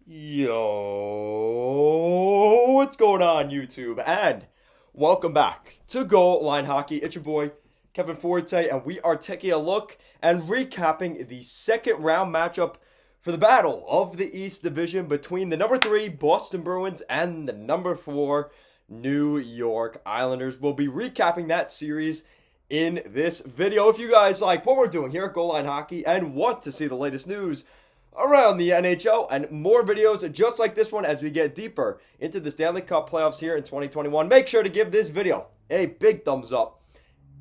Yo, what's going on, YouTube? And welcome back to Goal Line Hockey. It's your boy, Kevin Forte, and we are taking a look and recapping the second round matchup for the battle of the East Division between the number 3 Boston Bruins and the number 4 New York Islanders. We'll be recapping that series in this video. If you guys like what we're doing here at Goal Line Hockey and want to see the latest news around the NHL and more videos just like this one as we get deeper into the Stanley Cup playoffs here in 2021, make sure to give this video a big thumbs up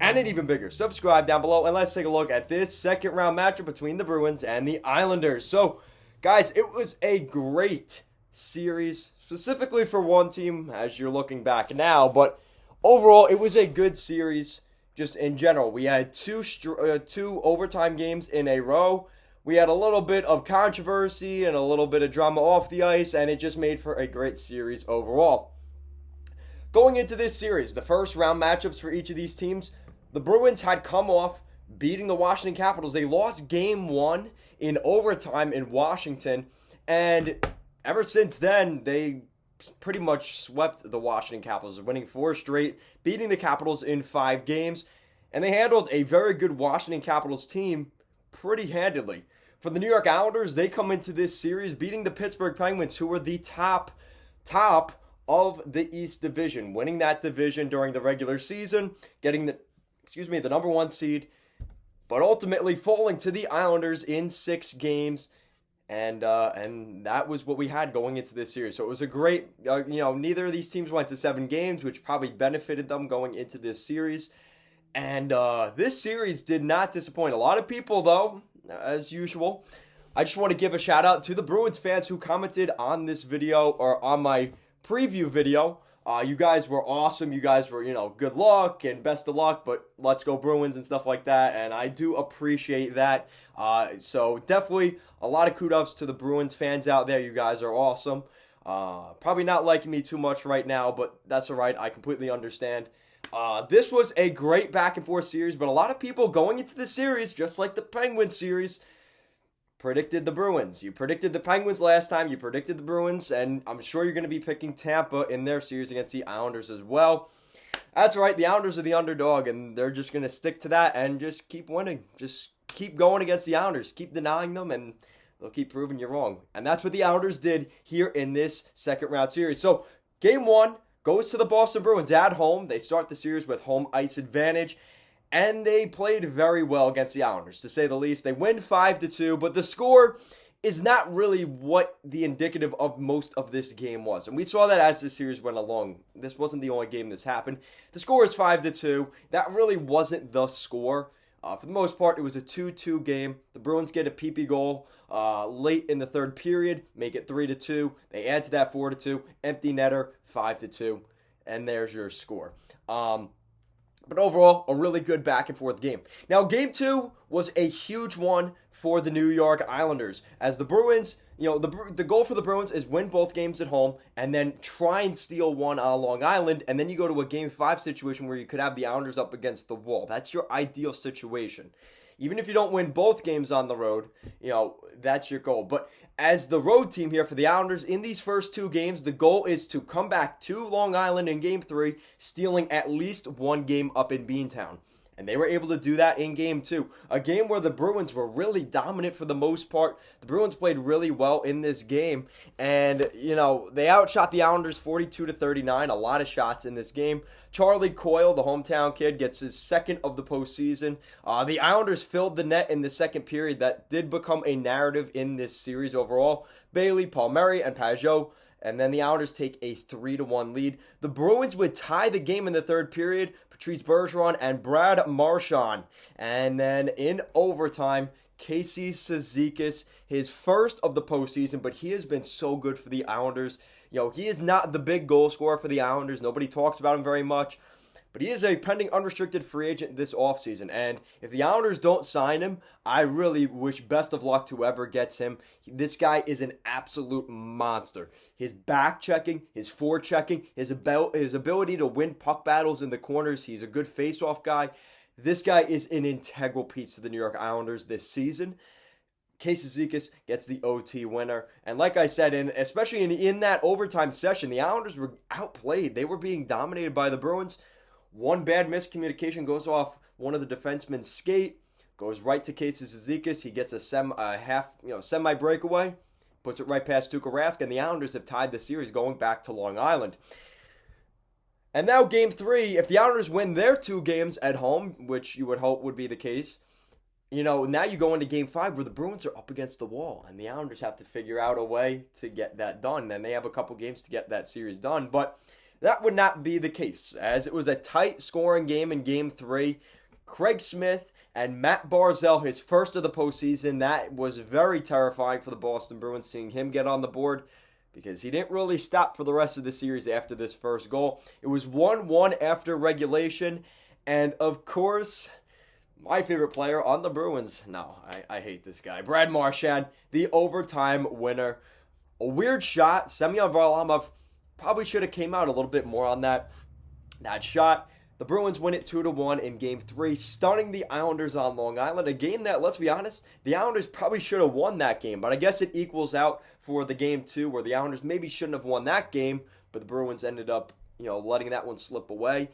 and an even bigger subscribe down below. And let's take a look at this second round matchup between the Bruins and the Islanders. So, guys, it was a great series, specifically for one team as you're looking back now, but overall it was a good series just in general. We had two overtime games in a row. We had a little bit of controversy and a little bit of drama off the ice, and it just made for a great series overall. Going into this series, the first round matchups for each of these teams, the Bruins had come off beating the Washington Capitals. They lost game 1 in overtime in Washington, and ever since then, they pretty much swept the Washington Capitals, winning 4 straight, beating the Capitals in 5 games, and they handled a very good Washington Capitals team pretty handedly. For the New York Islanders, they come into this series beating the Pittsburgh Penguins, who were the top of the East Division, winning that division during the regular season, getting the number 1 seed, but ultimately falling to the Islanders in 6 games. And that was what we had going into this series. So it was a great, neither of these teams went to 7 games, which probably benefited them going into this series. And this series did not disappoint. A lot of people, though, as usual, I just want to give a shout out to the Bruins fans who commented on this video or on my preview video. You guys were awesome. You guys were, good luck and best of luck, but let's go Bruins and stuff like that. And I do appreciate that. So definitely a lot of kudos to the Bruins fans out there. You guys are awesome. Probably not liking me too much right now, but that's all right. I completely understand. This was a great back and forth series, but a lot of people going into the series, just like the Penguins series, predicted the Bruins. You predicted the Penguins last time, you predicted the Bruins, and I'm sure you're going to be picking Tampa in their series against the Islanders as well. That's right, the Islanders are the underdog, and they're just going to stick to that and just keep winning. Just keep going against the Islanders. Keep denying them, and they'll keep proving you wrong. And that's what the Islanders did here in this second round series. So, game 1 goes to the Boston Bruins at home. They start the series with home ice advantage, and they played very well against the Islanders, to say the least. They win 5-2, but the score is not really what the indicative of most of this game was. And we saw that as the series went along. This wasn't the only game this happened. The score is 5-2. That really wasn't the score. For the most part, it was a 2-2 game. The Bruins get a PP goal late in the third period, make it 3-2. They add to that 4-2. Empty netter, 5-2. And there's your score. But overall, a really good back and forth game. Now, game 2 was a huge one for the New York Islanders. As the Bruins, the goal for the Bruins is win both games at home and then try and steal one on Long Island. And then you go to a game 5 situation where you could have the Islanders up against the wall. That's your ideal situation. Even if you don't win both games on the road, that's your goal. But as the road team here for the Islanders, in these first 2 games, the goal is to come back to Long Island in game 3, stealing at least 1 game up in Beantown. And they were able to do that in game 2. A game where the Bruins were really dominant for the most part. The Bruins played really well in this game. And, they outshot the Islanders 42-39. A lot of shots in this game. Charlie Coyle, the hometown kid, gets his second of the postseason. The Islanders filled the net in the second period. That did become a narrative in this series overall. Bailey, Palmieri, and Pajot. And then the Islanders take a 3-1 lead. The Bruins would tie the game in the third period. Patrice Bergeron and Brad Marchand. And then in overtime, Casey Cizikas, his first of the postseason, but he has been so good for the Islanders. He is not the big goal scorer for the Islanders. Nobody talks about him very much. But he is a pending unrestricted free agent this offseason. And if the Islanders don't sign him, I really wish best of luck to whoever gets him. This guy is an absolute monster. His back checking, his forechecking, his ability to win puck battles in the corners. He's a good face-off guy. This guy is an integral piece to the New York Islanders this season. Casey Zizekas gets the OT winner. And like I said, especially in that overtime session, the Islanders were outplayed. They were being dominated by the Bruins. One bad miscommunication goes off one of the defensemen's skate, goes right to Casey Zizekas. He gets a semi breakaway, puts it right past Tuukka Rask, and the Islanders have tied the series going back to Long Island. And now game 3, if the Islanders win their 2 games at home, which you would hope would be the case, now you go into game 5 where the Bruins are up against the wall, and the Islanders have to figure out a way to get that done. Then they have a couple games to get that series done, but that would not be the case, as it was a tight scoring game in game 3. Craig Smith and Matt Barzal, his first of the postseason, that was very terrifying for the Boston Bruins, seeing him get on the board, because he didn't really stop for the rest of the series after this first goal. It was 1-1 after regulation, and of course, my favorite player on the Bruins, no, I hate this guy, Brad Marchand, the overtime winner. A weird shot. Semyon Varlamov probably should have came out a little bit more on that shot. The Bruins win it 2-1 in game 3, stunning the Islanders on Long Island. A game that, let's be honest, the Islanders probably should have won that game, but I guess it equals out for the game 2 where the Islanders maybe shouldn't have won that game, but the Bruins ended up, letting that one slip away.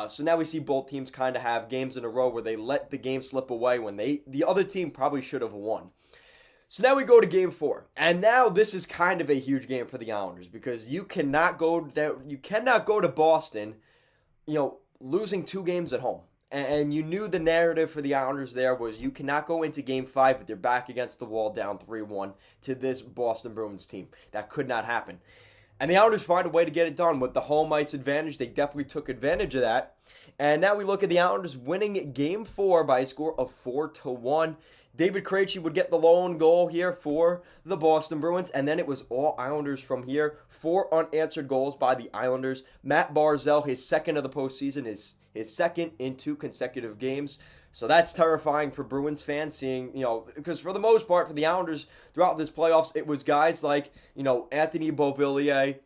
So now we see both teams kind of have games in a row where they let the game slip away when the other team probably should have won. So now we go to game 4. And now this is kind of a huge game for the Islanders, because you cannot go to Boston, losing 2 games at home. And you knew the narrative for the Islanders there was you cannot go into game 5 with your back against the wall down 3-1 to this Boston Bruins team. That could not happen. And the Islanders find a way to get it done with the home ice advantage. They definitely took advantage of that. And now we look at the Islanders winning Game 4 by a score of 4-1. David Krejci would get the lone goal here for the Boston Bruins. And then it was all Islanders from here. 4 unanswered goals by the Islanders. Matt Barzal, his second of the postseason, his second in 2 consecutive games. So that's terrifying for Bruins fans, seeing, because for the most part, for the Islanders throughout this playoffs, it was guys like, Anthony Beauvillier,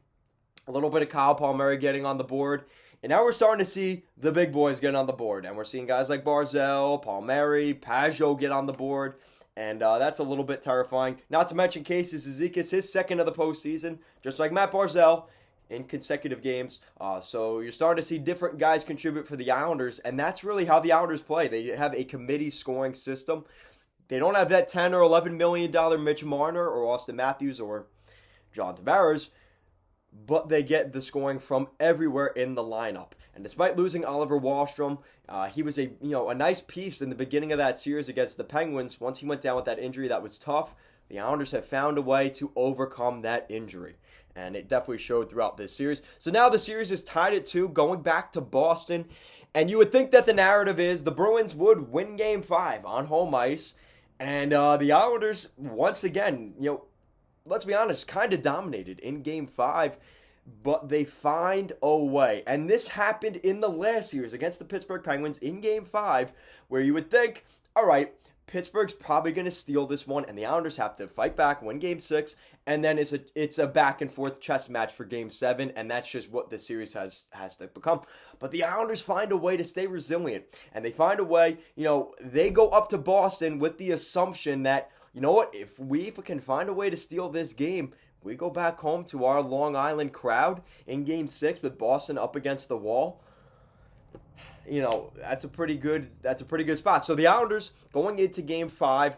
a little bit of Kyle Palmieri getting on the board. And now we're starting to see the big boys get on the board. And we're seeing guys like Barzal, Palmieri, Pajot get on the board. And that's a little bit terrifying. Not to mention Casey Zizekas, his second of the postseason, just like Matt Barzal, in consecutive games. So you're starting to see different guys contribute for the Islanders, and that's really how the Islanders play. They have a committee scoring system. They don't have that $10 or $11 million Mitch Marner or Austin Matthews or John Tavares, but they get the scoring from everywhere in the lineup. And despite losing Oliver Wahlstrom, he was a nice piece in the beginning of that series against the Penguins. Once he went down with that injury, that was tough. The Islanders have found a way to overcome that injury, and it definitely showed throughout this series. So now the series is tied at 2, going back to Boston, and you would think that the narrative is the Bruins would win Game 5 on home ice, and the Islanders, once again, let's be honest, kind of dominated in Game 5, but they find a way. And this happened in the last series against the Pittsburgh Penguins in Game 5, where you would think, all right, Pittsburgh's probably going to steal this one, and the Islanders have to fight back, win Game 6, and then it's a back-and-forth chess match for Game 7, and that's just what the series has to become. But the Islanders find a way to stay resilient, and they find a way, they go up to Boston with the assumption that, if we can find a way to steal this game, we go back home to our Long Island crowd in Game 6 with Boston up against the wall. That's a pretty good spot. So the Islanders going into Game 5,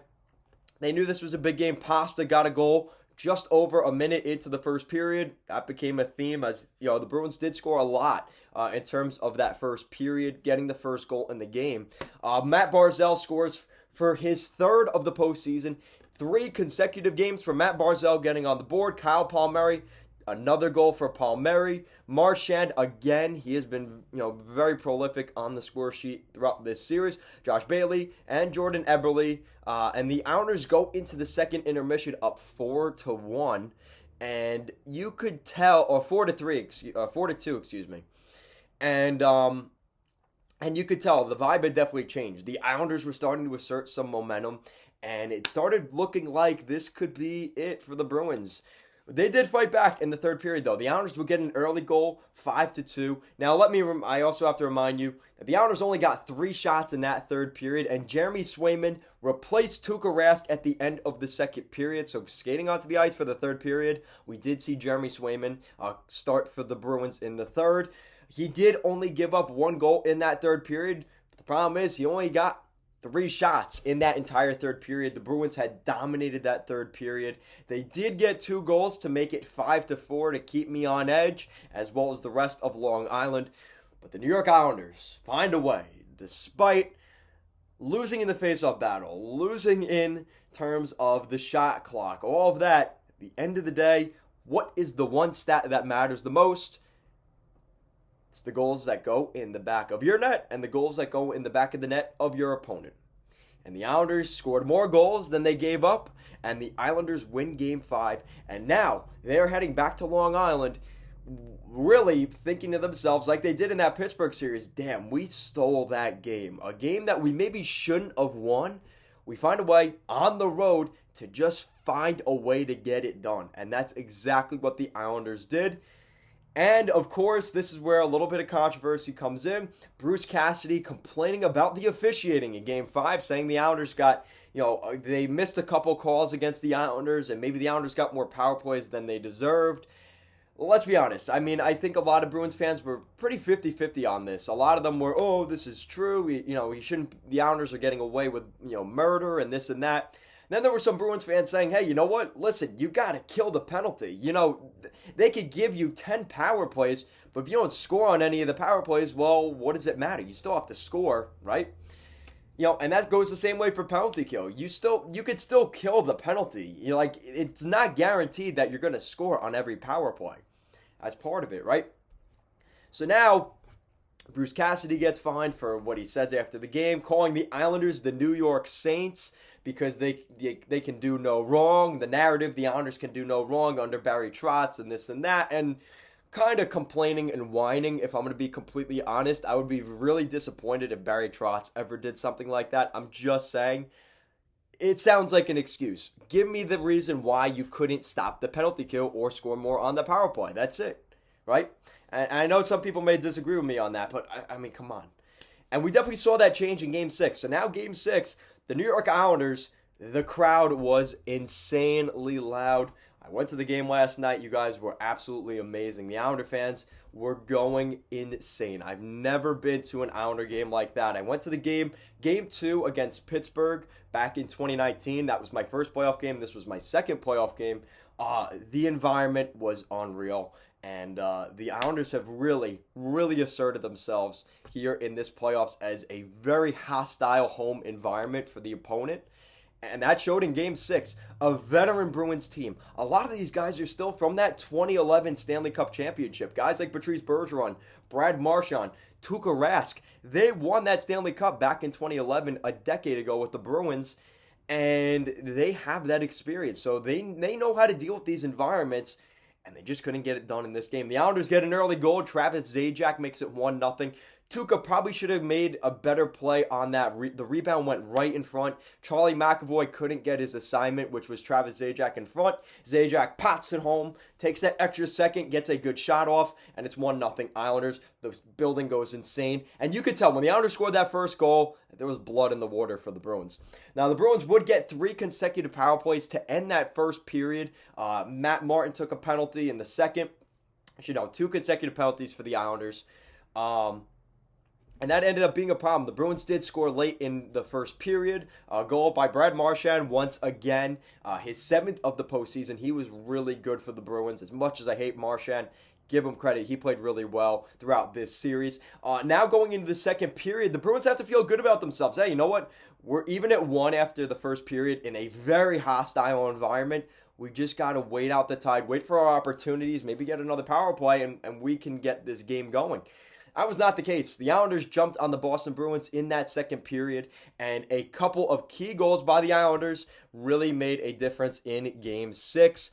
they knew this was a big game. Pasta got a goal just over a minute into the first period. That became a theme as, the Bruins did score a lot in terms of that first period, getting the first goal in the game. Matt Barzal scores for his 3rd of the postseason. 3 consecutive games for Matt Barzal getting on the board. Kyle Palmieri, another goal for Palmieri. Marchand, again, he has been very prolific on the score sheet throughout this series. Josh Bailey and Jordan Eberle. And the Islanders go into the second intermission up 4-1. And you could tell, or 4-2, excuse me. And you could tell the vibe had definitely changed. The Islanders were starting to assert some momentum. And it started looking like this could be it for the Bruins. They did fight back in the third period, though. The Islanders would get an early goal, 5-2. Now, I also have to remind you that the Islanders only got 3 shots in that third period, and Jeremy Swayman replaced Tuukka Rask at the end of the second period. So, skating onto the ice for the third period, we did see Jeremy Swayman start for the Bruins in the third. He did only give up 1 goal in that third period. But the problem is, he only got 3 shots in that entire third period. The Bruins had dominated that third period. They did get 2 goals to make it 5-4 to keep me on edge, as well as the rest of Long Island. But the New York Islanders find a way, despite losing in the faceoff battle, losing in terms of the shot clock, all of that. At the end of the day, what is the one stat that matters the most? It's the goals that go in the back of your net and the goals that go in the back of the net of your opponent. And the Islanders scored more goals than they gave up, and the Islanders win Game 5. And now they're heading back to Long Island, really thinking to themselves, like they did in that Pittsburgh series, damn, we stole that game. A game that we maybe shouldn't have won. We find a way on the road to just find a way to get it done. And that's exactly what the Islanders did. And, of course, this is where a little bit of controversy comes in. Bruce Cassidy complaining about the officiating in Game 5, saying the Islanders got, they missed a couple calls against the Islanders, and maybe the Islanders got more power plays than they deserved. Let's be honest. I mean, I think a lot of Bruins fans were pretty 50-50 on this. A lot of them were, oh, this is true. The Islanders are getting away with, murder and this and that. Then there were some Bruins fans saying, hey, you know what? Listen, you got to kill the penalty. They could give you 10 power plays, but if you don't score on any of the power plays, well, what does it matter? You still have to score, right? And that goes the same way for penalty kill. You could still kill the penalty. It's not guaranteed that you're going to score on every power play. That's part of it, right? So now, Bruce Cassidy gets fined for what he says after the game, calling the Islanders the New York Saints, because they can do no wrong. The narrative, the Islanders can do no wrong under Barry Trotz and this and that, and kind of complaining and whining. If I'm going to be completely honest, I would be really disappointed if Barry Trotz ever did something like that. I'm just saying, it sounds like an excuse. Give me the reason why you couldn't stop the penalty kill or score more on the power play. That's it, right? And I know some people may disagree with me on that, but I mean, come on. And we definitely saw that change in Game 6. So now Game 6, the New York Islanders, the crowd was insanely loud. I went to the game last night. You guys were absolutely amazing. The Islander fans were going insane. I've never been to an Islander game like that. I went to the game 2 against Pittsburgh back in 2019. That was my first playoff game. This was my second playoff game. The environment was unreal. And the Islanders have really, really asserted themselves here in this playoffs as a very hostile home environment for the opponent. And that showed in Game 6, a veteran Bruins team. A lot of these guys are still from that 2011 Stanley Cup championship. Guys like Patrice Bergeron, Brad Marchand, Tuukka Rask. They won that Stanley Cup back in 2011, a decade ago with the Bruins. And they have that experience. So they know how to deal with these environments. And they just couldn't get it done in this game. The Islanders get an early goal. Travis Zajac makes it 1-0. Tuukka probably should have made a better play on that. The rebound went right in front. Charlie McAvoy couldn't get his assignment, which was Travis Zajac in front. Zajac pots it home, takes that extra second, gets a good shot off, and it's 1-0 Islanders. The building goes insane. And you could tell when the Islanders scored that first goal, there was blood in the water for the Bruins. Now, the Bruins would get 3 consecutive power plays to end that first period. Matt Martin took a penalty in the second. 2 consecutive penalties for the Islanders. And that ended up being a problem. The Bruins did score late in the first period. A goal by Brad Marchand once again. His 7th of the postseason. He was really good for the Bruins. As much as I hate Marchand, give him credit. He played really well throughout this series. Now going into the second period, the Bruins have to feel good about themselves. Hey, you know what? We're even at 1 after the first period in a very hostile environment. We just got to wait out the tide, wait for our opportunities, maybe get another power play, and we can get this game going. That was not the case. The Islanders jumped on the Boston Bruins in that second period, and a couple of key goals by the Islanders really made a difference in Game 6.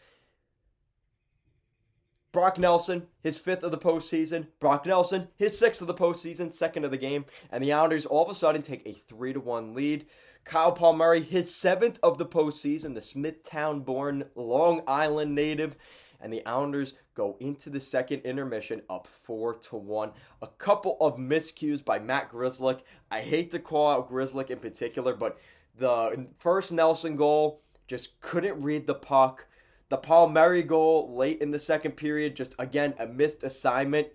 Brock Nelson, his 5th of the postseason. Brock Nelson, his 6th of the postseason, 2nd of the game. And the Islanders all of a sudden take a 3-1 lead. Kyle Palmieri, his 7th of the postseason, the Smithtown-born Long Island native. And the Islanders go into the second intermission up 4-1. A couple of miscues by Matt Grzelcyk. I hate to call out Grzelcyk in particular, but the first Nelson goal just couldn't read the puck. The Palmieri goal late in the second period, just again, a missed assignment.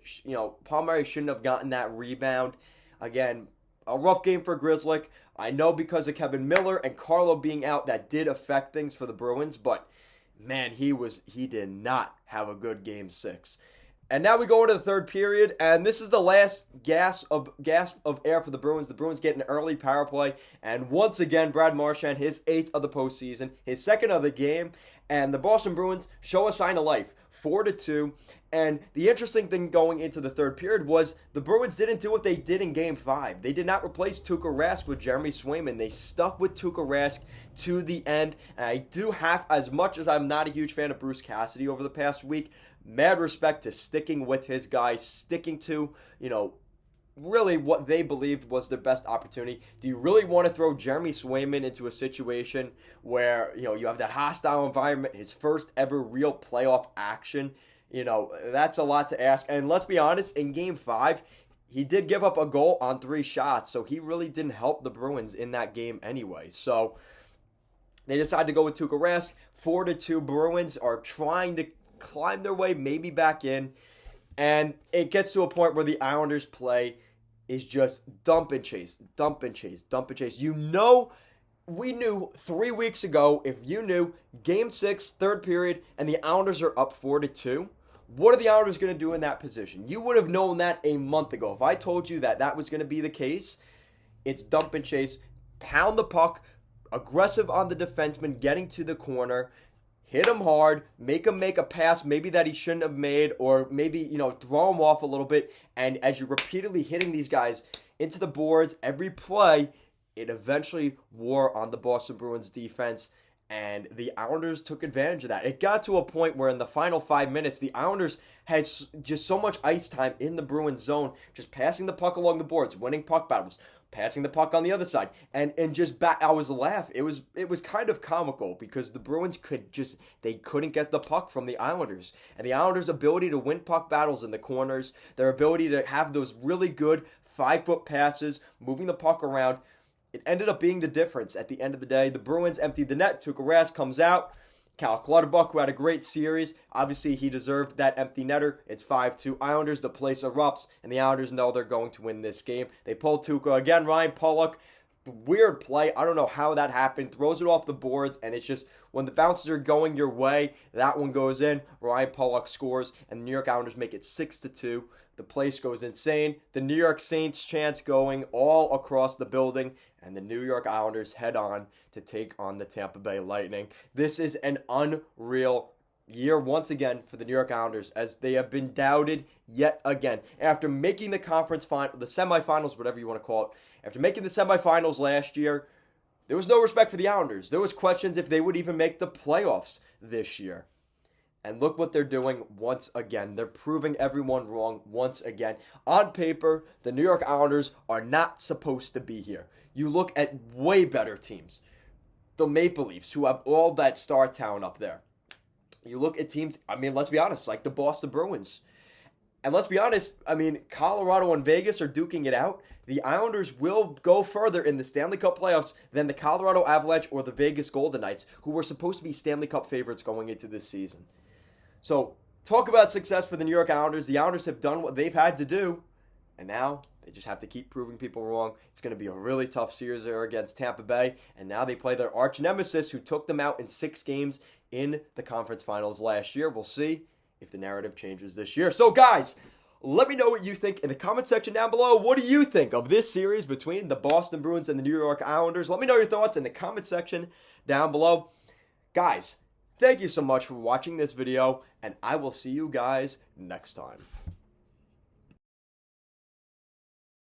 Palmieri shouldn't have gotten that rebound. Again, a rough game for Grzelcyk. I know because of Kevin Miller and Carlo being out, that did affect things for the Bruins, but man, he did not have a good game 6. And now we go into the third period, and this is the last gasp of air for the Bruins. The Bruins get an early power play, and once again, Brad Marchand, his 8th of the postseason, his 2nd of the game, and the Boston Bruins show a sign of life, 4-2. And the interesting thing going into the third period was the Bruins didn't do what they did in Game 5. They did not replace Tuukka Rask with Jeremy Swayman. They stuck with Tuukka Rask to the end. And I do have, as much as I'm not a huge fan of Bruce Cassidy over the past week, mad respect to sticking with his guys, sticking to, really what they believed was their best opportunity. Do you really want to throw Jeremy Swayman into a situation where, you have that hostile environment, his first ever real playoff action? That's a lot to ask. And let's be honest, in Game 5, he did give up a goal on 3 shots, so he really didn't help the Bruins in that game anyway. So they decided to go with Tuukka Rask. 4-2. Bruins are trying to climb their way maybe back in. And it gets to a point where the Islanders' play is just dump and chase, dump and chase, dump and chase. We knew 3 weeks ago, if you knew Game 6, third period, and the Islanders are up 4-2, what are the Islanders going to do in that position? You would have known that a month ago. If I told you that was going to be the case, it's dump and chase, pound the puck, aggressive on the defenseman, getting to the corner, hit him hard, make him make a pass maybe that he shouldn't have made, or maybe, throw him off a little bit. And as you're repeatedly hitting these guys into the boards every play, it eventually wore on the Boston Bruins defense, and the Islanders took advantage of that. It got to a point where in the final 5 minutes, the Islanders had just so much ice time in the Bruins zone, just passing the puck along the boards, winning puck battles, passing the puck on the other side, and just back. I was laughing. It was kind of comical because the Bruins couldn't get the puck from the Islanders, and the Islanders' ability to win puck battles in the corners, their ability to have those really good 5-foot passes, moving the puck around. It ended up being the difference at the end of the day. The Bruins emptied the net. Tuukka Rask comes out. Cal Clutterbuck, who had a great series. Obviously, he deserved that empty netter. It's 5-2 Islanders. The place erupts, and the Islanders know they're going to win this game. They pull Tuukka again. Ryan Pulock, weird play. I don't know how that happened. Throws it off the boards, and it's just when the bounces are going your way, that one goes in. Ryan Pulock scores, and the New York Islanders make it 6-2. The place goes insane. The New York Saints chants going all across the building, and the New York Islanders head on to take on the Tampa Bay Lightning. This is an unreal year once again for the New York Islanders, as they have been doubted yet again. After making the the semifinals, whatever you want to call it, after making the semifinals last year, there was no respect for the Islanders. There was questions if they would even make the playoffs this year. And look what they're doing once again. They're proving everyone wrong once again. On paper, the New York Islanders are not supposed to be here. You look at way better teams. The Maple Leafs, who have all that star talent up there. You look at teams, let's be honest, like the Boston Bruins. And let's be honest, Colorado and Vegas are duking it out. The Islanders will go further in the Stanley Cup playoffs than the Colorado Avalanche or the Vegas Golden Knights, who were supposed to be Stanley Cup favorites going into this season. So, talk about success for the New York Islanders. The Islanders have done what they've had to do, and now they just have to keep proving people wrong. It's going to be a really tough series there against Tampa Bay, and now they play their arch nemesis, who took them out in 6 games in the conference finals last year. We'll see if the narrative changes this year. So, guys, let me know what you think in the comment section down below. What do you think of this series between the Boston Bruins and the New York Islanders? Let me know your thoughts in the comment section down below. Guys, thank you so much for watching this video, and I will see you guys next time.